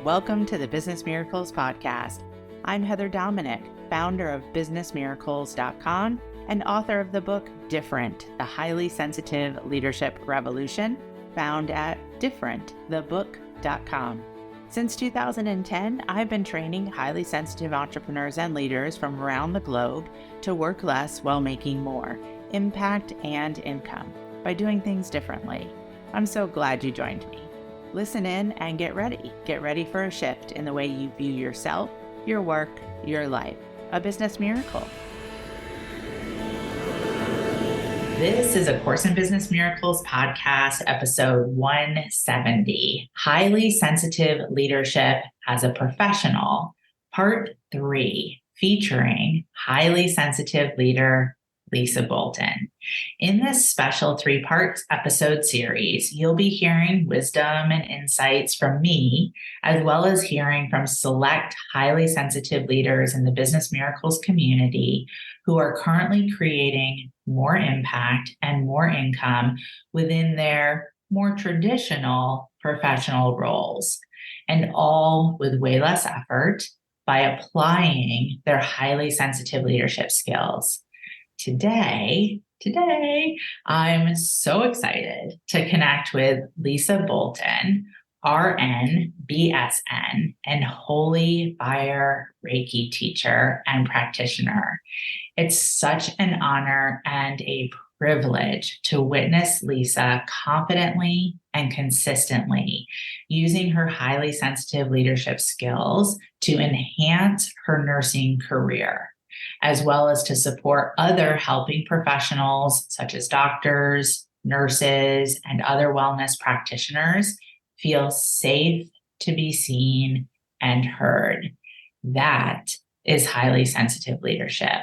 Welcome to the Business Miracles Podcast. I'm Heather Dominick, founder of businessmiracles.com and author of the book Different, the Highly Sensitive Leadership Revolution, found at differentthebook.com. Since 2010, I've been training highly sensitive entrepreneurs and leaders from around the globe to work less while making more impact and income by doing things differently. I'm so glad you joined me. Listen in and get ready. Get ready for a shift in the way you view yourself, your work, your life. A business miracle. This is a Course in Business Miracles podcast, episode 170, Highly Sensitive Leadership as a Professional, part 3, featuring highly sensitive leader, Lisa Bolton. In this special 3-part episode series, you'll be hearing wisdom and insights from me, as well as hearing from select highly sensitive leaders in the Business Miracles community who are currently creating more impact and more income within their more traditional professional roles, and all with way less effort by applying their highly sensitive leadership skills. Today, I'm so excited to connect with Lisa Bolton, RN, BSN, and Holy Fire Reiki teacher and practitioner. It's such an honor and a privilege to witness Lisa confidently and consistently using her highly sensitive leadership skills to enhance her nursing career, as well as to support other helping professionals such as doctors, nurses, and other wellness practitioners feel safe to be seen and heard. That is highly sensitive leadership.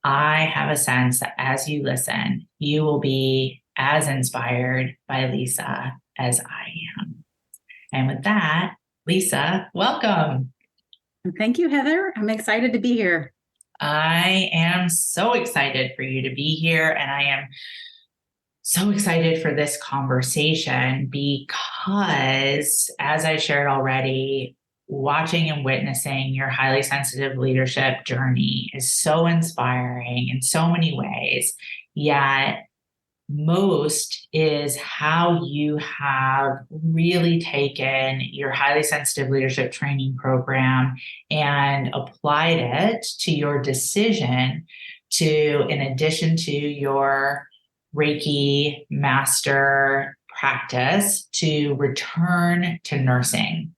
I have a sense that as you listen, you will be as inspired by Lisa as I am. And with that, Lisa, welcome. Thank you, Heather. I'm excited to be here. I am so excited for you to be here, and I am so excited for this conversation because, as I shared already, watching and witnessing your highly sensitive leadership journey is so inspiring in so many ways, yet most is how you have really taken your highly sensitive leadership training program and applied it to your decision to, in addition to your Reiki master practice, to return to nursing.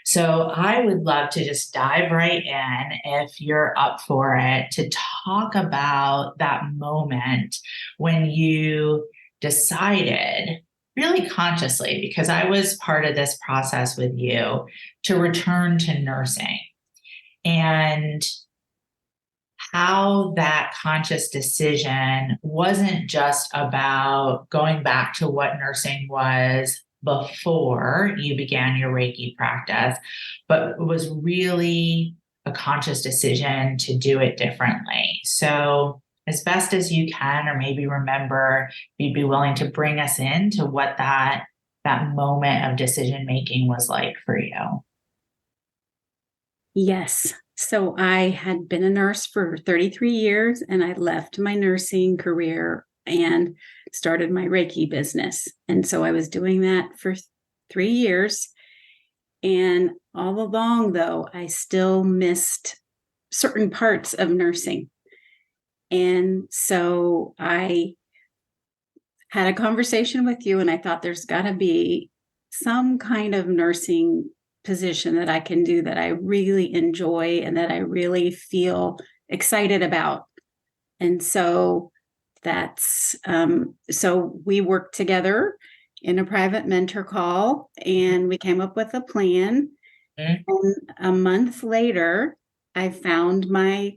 So I would love to just dive right in, if you're up for it, to talk about that moment when you decided, really consciously, because I was part of this process with you, to return to nursing, and how that conscious decision wasn't just about going back to what nursing was before you began your Reiki practice, but it was really a conscious decision to do it differently. So as best as you can, or maybe remember, if you'd be willing to bring us into what that moment of decision-making was like for you. Yes. So I had been a nurse for 33 years, and I left my nursing career and started my Reiki business. And so I was doing that for 3 years. And all along, though, I still missed certain parts of nursing. And so I had a conversation with you, and I thought there's got to be some kind of nursing position that I can do that I really enjoy and that I really feel excited about. And so so we worked together in a private mentor call, and we came up with a plan. And a month later, I found my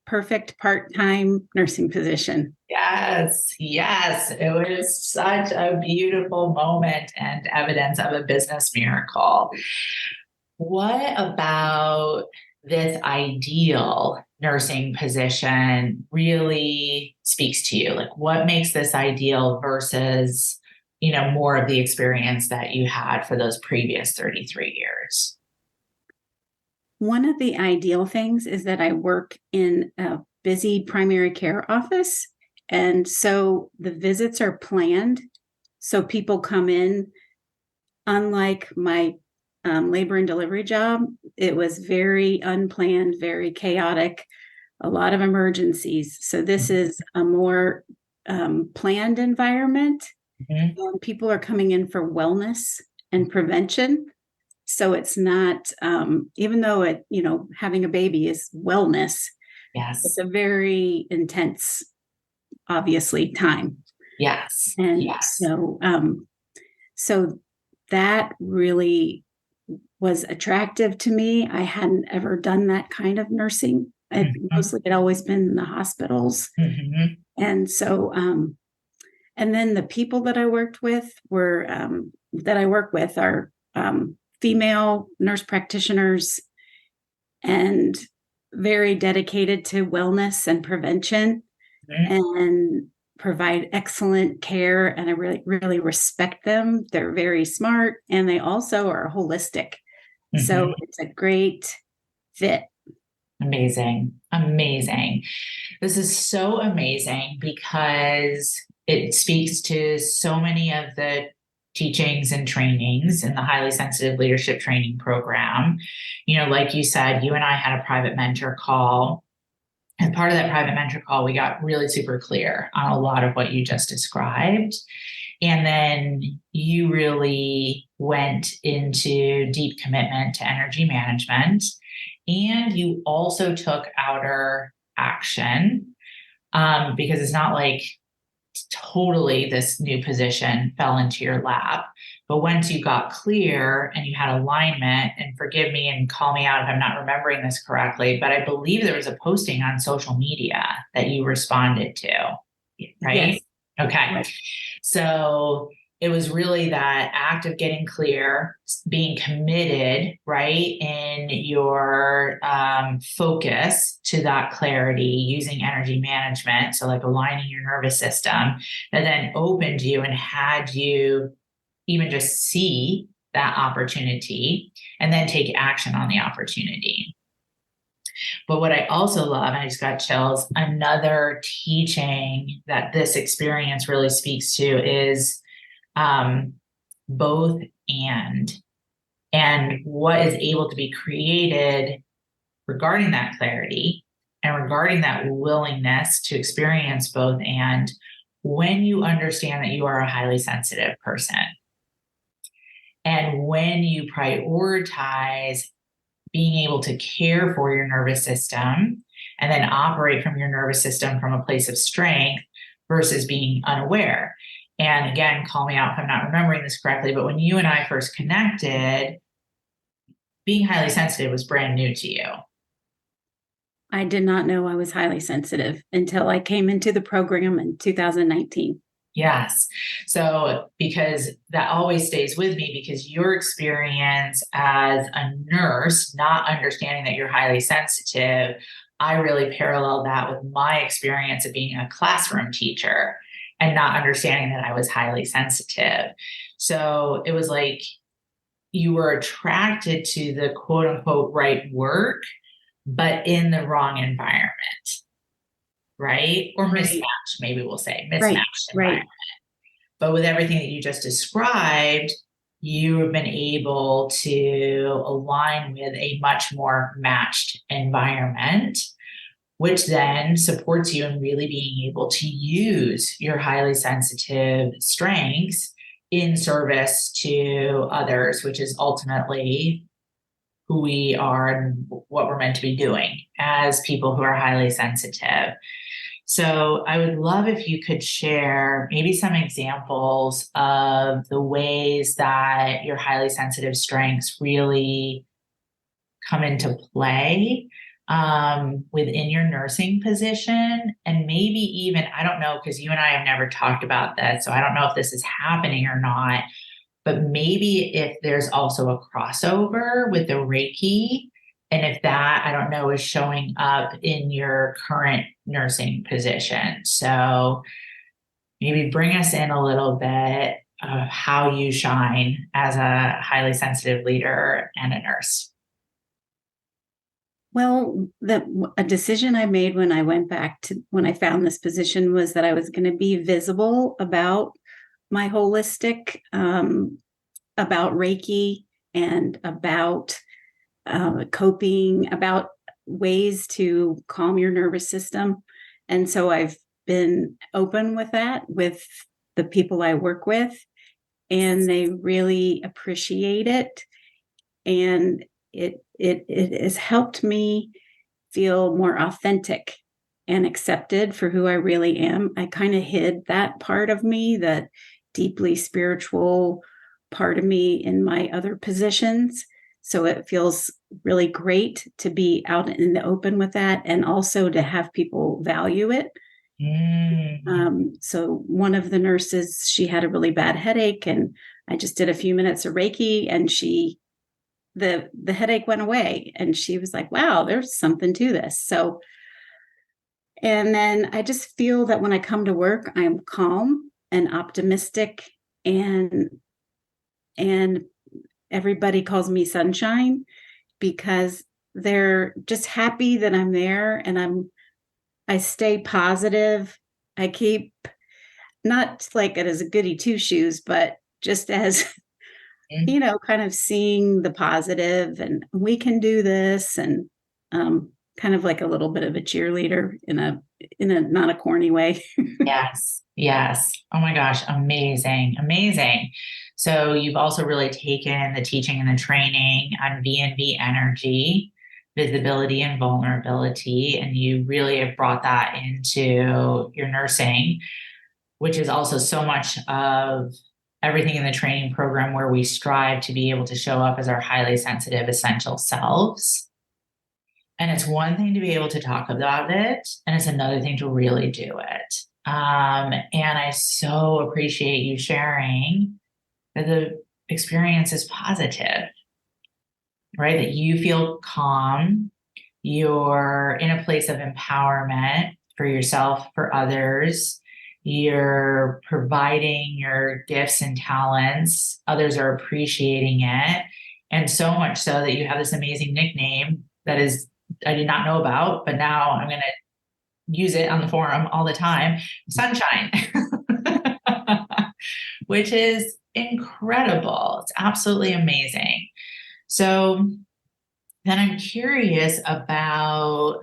perfect part-time nursing position. Yes. It was such a beautiful moment and evidence of a business miracle. What about this ideal nursing position really speaks to you? Like, what makes this ideal versus, more of the experience that you had for those previous 33 years? One of the ideal things is that I work in a busy primary care office. And so the visits are planned. So people come in, unlike my labor and delivery job, it was very unplanned, very chaotic, a lot of emergencies. So this is a more planned environment. Mhm. And people are coming in for wellness and prevention. So it's not, even though having a baby is wellness, it's Yes. a very intense, obviously, time. Yes. And Yes. so that really was attractive to me. I hadn't ever done that kind of nursing. It Mhm. mostly had always been in the hospitals. Mhm. And so, and then the people that I worked with that I work with are female nurse practitioners and very dedicated to wellness and prevention Mhm. and provide excellent care. And I really, really respect them. They're very smart and they also are holistic. So Mhm. it's a great fit. Amazing. Amazing. This is so amazing because it speaks to so many of the teachings and trainings in the highly sensitive leadership training program. Like you said, you and I had a private mentor call. And part of that private mentor call, we got really super clear on a lot of what you just described. And then you really went into deep commitment to energy management. And you also took outer action, because it's not like totally this new position fell into your lap. But once you got clear and you had alignment, and forgive me and call me out if I'm not remembering this correctly, but I believe there was a posting on social media that you responded to, Yes. right? Okay. Right. So it was really that act of getting clear, being committed, right, in your focus to that clarity, using energy management. So, like aligning your nervous system, that then opened you and had you even just see that opportunity and then take action on the opportunity. But what I also love, and I just got chills, another teaching that this experience really speaks to is um, both and what is able to be created regarding that clarity and regarding that willingness to experience both and when you understand that you are a highly sensitive person and when you prioritize being able to care for your nervous system and then operate from your nervous system from a place of strength versus being unaware. And again, call me out if I'm not remembering this correctly, but when you and I first connected, being highly sensitive was brand new to you. I did not know I was highly sensitive until I came into the program in 2019. Yes. So, because that always stays with me, because your experience as a nurse, not understanding that you're highly sensitive, I really parallel that with my experience of being a classroom teacher and not understanding that I was highly sensitive. So, it was like you were attracted to the quote unquote right work, but in the wrong environment, right? Or Right. mismatched, maybe we'll say Right. mismatched environment. Right. But with everything that you just described, you have been able to align with a much more matched environment, which then supports you in really being able to use your highly sensitive strengths in service to others, which is ultimately who we are and what we're meant to be doing as people who are highly sensitive. So I would love if you could share maybe some examples of the ways that your highly sensitive strengths really come into play within your nursing position. And maybe even, I don't know, because you and I have never talked about that. So I don't know if this is happening or not, but maybe if there's also a crossover with the Reiki, and if that, I don't know, is showing up in your current nursing position. So maybe bring us in a little bit of how you shine as a highly sensitive leader and a nurse? Well, a decision I made when I went back to when I found this position was that I was going to be visible about my holistic, about Reiki and about coping, about ways to calm your nervous system. And so I've been open with that with the people I work with, and they really appreciate it. And it has helped me feel more authentic and accepted for who I really am. I kind of hid that part of me, that deeply spiritual part of me, in my other positions. So it feels really great to be out in the open with that, and also to have people value it. Mm. So one of the nurses, she had a really bad headache, and I just did a few minutes of Reiki, and the headache went away, and she was like, wow, there's something to this. So, and then I just feel that when I come to work, I'm calm and optimistic, and and everybody calls me sunshine, because they're just happy that I'm there, and I stay positive. I keep, not like it as a goody two shoes, but just as kind of seeing the positive, and we can do this, and kind of like a little bit of a cheerleader in a not a corny way. Yes. Yes. Oh my gosh. Amazing. Amazing. So you've also really taken the teaching and the training on V&V energy, visibility and vulnerability, and you really have brought that into your nursing, which is also so much of everything in the training program, where we strive to be able to show up as our highly sensitive, essential selves. And it's one thing to be able to talk about it, and it's another thing to really do it. And I so appreciate you sharing that the experience is positive, right? That you feel calm, you're in a place of empowerment for yourself, for others. You're providing your gifts and talents. Others are appreciating it. And so much so that you have this amazing nickname that is, I did not know about, but now I'm going to use it on the forum all the time, Sunshine, which is incredible. It's absolutely amazing. So then I'm curious about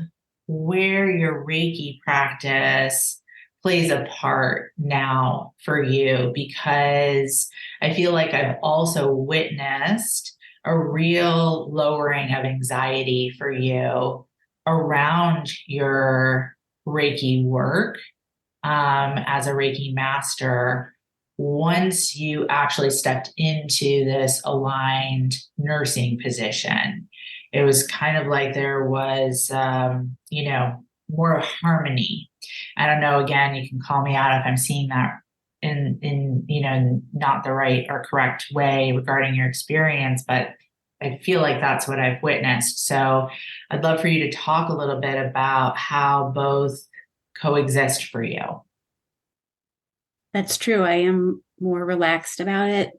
where your Reiki practice plays a part now for you, because I feel like I've also witnessed a real lowering of anxiety for you around your Reiki work, as a Reiki master, once you actually stepped into this aligned nursing position. It was kind of like there was, more harmony. I don't know, again, you can call me out if I'm seeing that in not the right or correct way regarding your experience, but I feel like that's what I've witnessed. So I'd love for you to talk a little bit about how both coexist for you. That's true. I am more relaxed about it.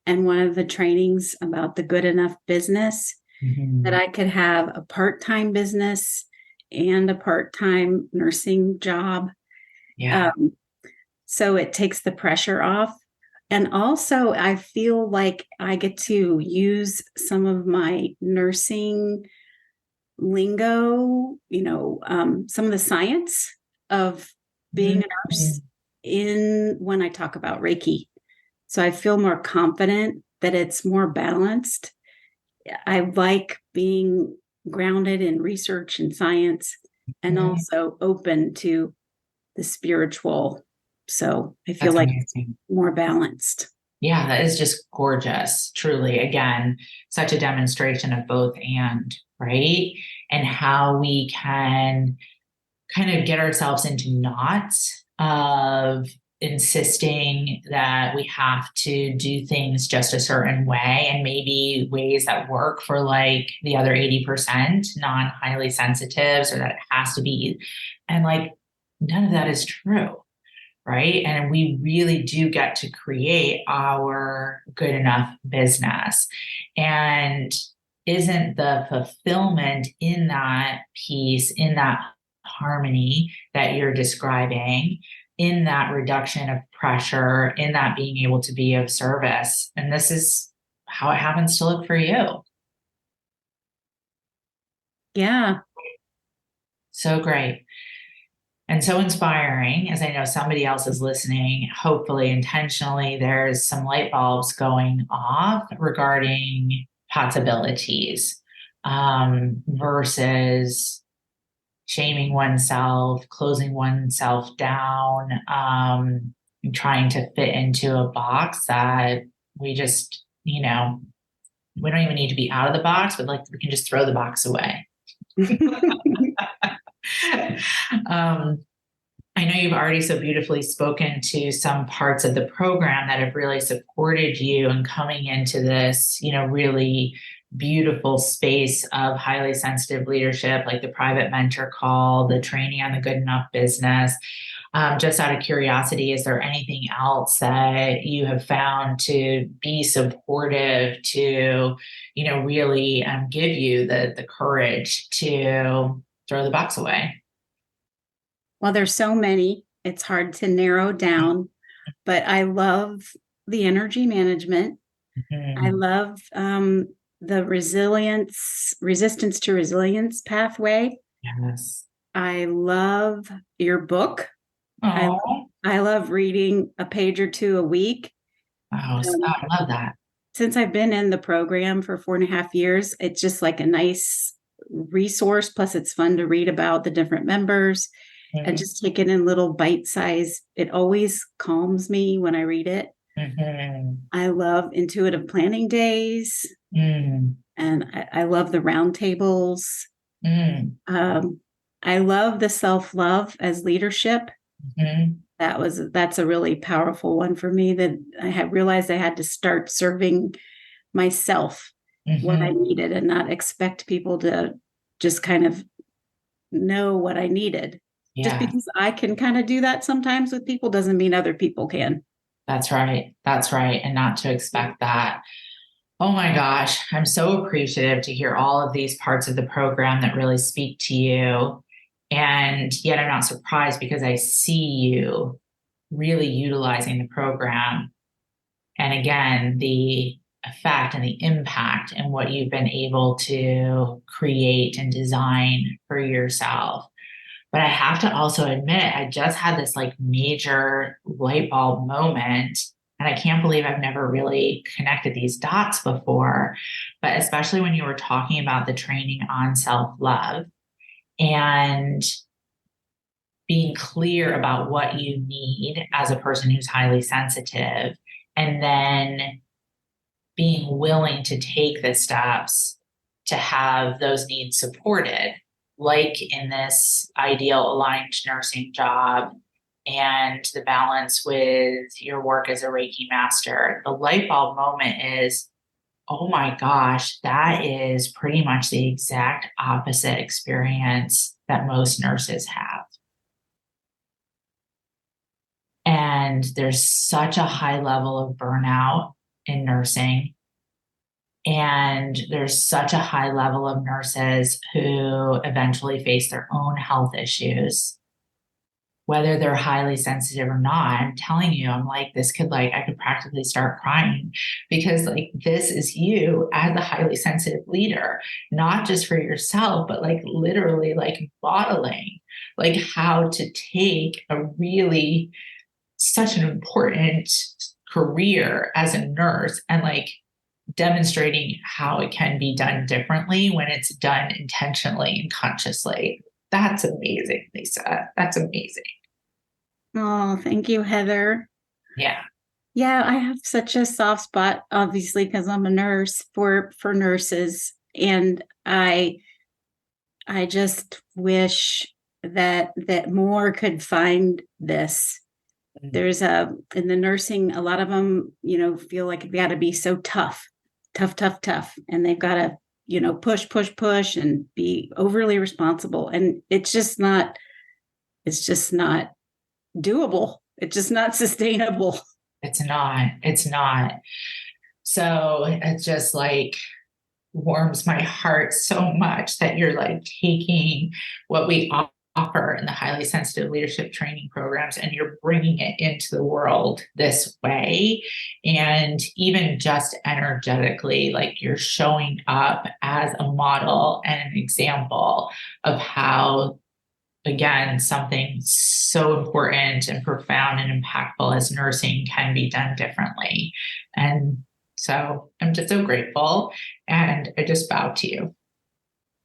And one of the trainings about the good enough business, that Mhm. I could have a part-time business and a part-time nursing job. Yeah. Um, so it takes the pressure off. And also, I feel like I get to use some of my nursing lingo, some of the science of being a nurse, Mhm. in when I talk about Reiki. So I feel more confident that it's more balanced. I like being grounded in research and science, and Mhm. also open to the spiritual. So I feel That's like it's amazing. more balanced. Yeah, that is just gorgeous. Truly, again, such a demonstration of both and, right? And how we can kind of get ourselves into knots of insisting that we have to do things just a certain way, and maybe ways that work for like the other 80% non highly sensitives, or that it has to be. And like, none of that is true. right? And we really do get to create our good enough business. And isn't the fulfillment in that piece, in that harmony that you're describing, in that reduction of pressure, in that being able to be of service? And this is how it happens to look for you. Yeah. So great. And so inspiring, as I know somebody else is listening, hopefully intentionally, there's some light bulbs going off regarding possibilities versus shaming oneself, closing oneself down, trying to fit into a box that we just, we don't even need to be out of the box, but like we can just throw the box away. I know you've already so beautifully spoken to some parts of the program that have really supported you in coming into this, really beautiful space of highly sensitive leadership, like the private mentor call, the training on the good enough business. Just out of curiosity, is there anything else that you have found to be supportive to, really give you the courage to throw the box away? Well, there's so many, it's hard to narrow down, but I love the energy management. I love the resistance to resilience pathway. Yes. I love your book. Oh, I love reading a page or two a week. I love that. Since I've been in the program for 4.5 years, it's just like a nice resource. Plus, it's fun to read about the different members and just take it in little bite size. It always calms me when I read it. I love intuitive planning days, and I love the round tables. I love the self-love as leadership. That's a really powerful one for me, that I had realized I had to start serving myself what I needed and not expect people to just kind of know what I needed. Just because I can kind of do that sometimes with people doesn't mean other people can. That's right. That's right. And not to expect that. Oh my gosh, I'm so appreciative to hear all of these parts of the program that really speak to you. And yet I'm not surprised because I see you really utilizing the program. And again, the effect and the impact and what you've been able to create and design for yourself. But I have to also admit, I just had this like major light bulb moment. And I can't believe I've never really connected these dots before. But especially when you were talking about the training on self-love and being clear about what you need as a person who's highly sensitive, and then being willing to take the steps to have those needs supported, like in this ideal aligned nursing job and the balance with your work as a Reiki master. The light bulb moment is, oh my gosh, that is pretty much the exact opposite experience that most nurses have. And there's such a high level of burnout in nursing. And there's such a high level of nurses who eventually face their own health issues, whether they're highly sensitive or not. I'm telling you, I'm like, I could practically start crying because like, this is you as a highly sensitive leader, not just for yourself, but like literally like modeling, like how to take a really such an important career as a nurse and like demonstrating how it can be done differently when it's done intentionally and consciously. That's amazing, Lisa. That's amazing. Oh, thank you, Heather. Yeah. Yeah, I have such a soft spot, obviously, because I'm a nurse for nurses. And I just wish that more could find this. There's in the nursing, a lot of them, feel like they got to be so tough, and they've got to, push and be overly responsible. And it's just not doable. It's just not sustainable. It's not. It's not. So it's just like warms my heart so much that you're like taking what we offer in the highly sensitive leadership training programs and you're bringing it into the world this way. And even just energetically, like you're showing up as a model and an example of how, again, something so important and profound and impactful as nursing can be done differently. And so I'm just so grateful and I just bow to you.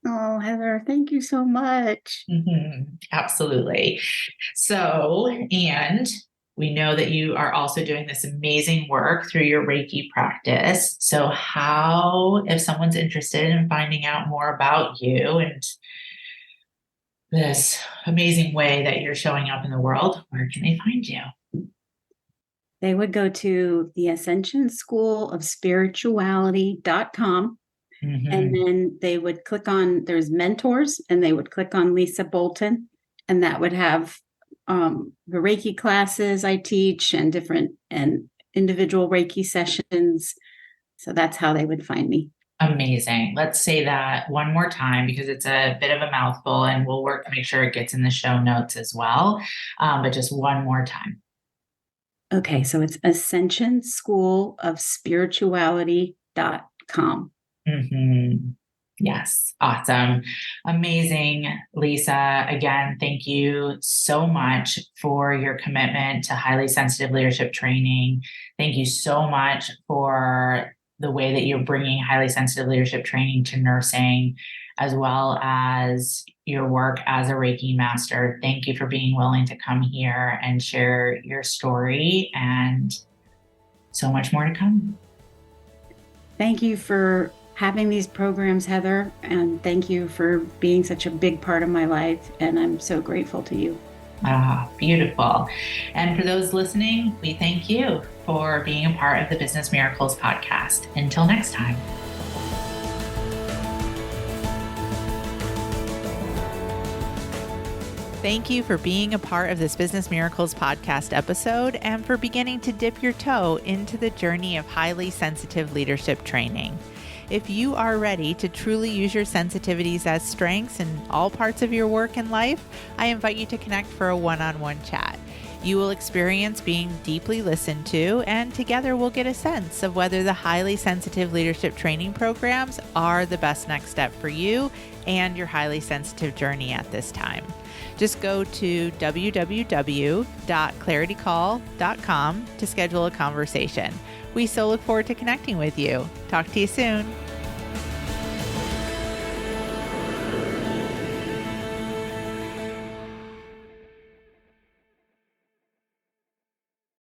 Oh, Heather, thank you so much. Absolutely. So, and we know that you are also doing this amazing work through your Reiki practice. So, how, if someone's interested in finding out more about you and this amazing way that you're showing up in the world, where can they find you? They would go to the Ascension School of Spirituality.com. And then they would click on, there's mentors, and they would click on Lisa Bolton, and that would have the Reiki classes I teach and different and individual Reiki sessions. So that's how they would find me. Amazing. Let's say that one more time because it's a bit of a mouthful and we'll work to make sure it gets in the show notes as well. But just one more time. Okay, so it's Ascension School of Spirituality.com. Yes. Awesome. Amazing. Lisa, again, thank you so much for your commitment to highly sensitive leadership training. Thank you so much for the way that you're bringing highly sensitive leadership training to nursing, as well as your work as a Reiki master. Thank you for being willing to come here and share your story, and so much more to come. Thank you for having these programs, Heather, and thank you for being such a big part of my life. And I'm so grateful to you. Ah, beautiful. And for those listening, we thank you for being a part of the Business Miracles podcast. Until next time. Thank you for being a part of this Business Miracles podcast episode and for beginning to dip your toe into the journey of highly sensitive leadership training. If you are ready to truly use your sensitivities as strengths in all parts of your work and life, I invite you to connect for a one-on-one chat. You will experience being deeply listened to, and together we'll get a sense of whether the highly sensitive leadership training programs are the best next step for you and your highly sensitive journey at this time. Just go to www.claritycall.com to schedule a conversation. We so look forward to connecting with you. Talk to you soon.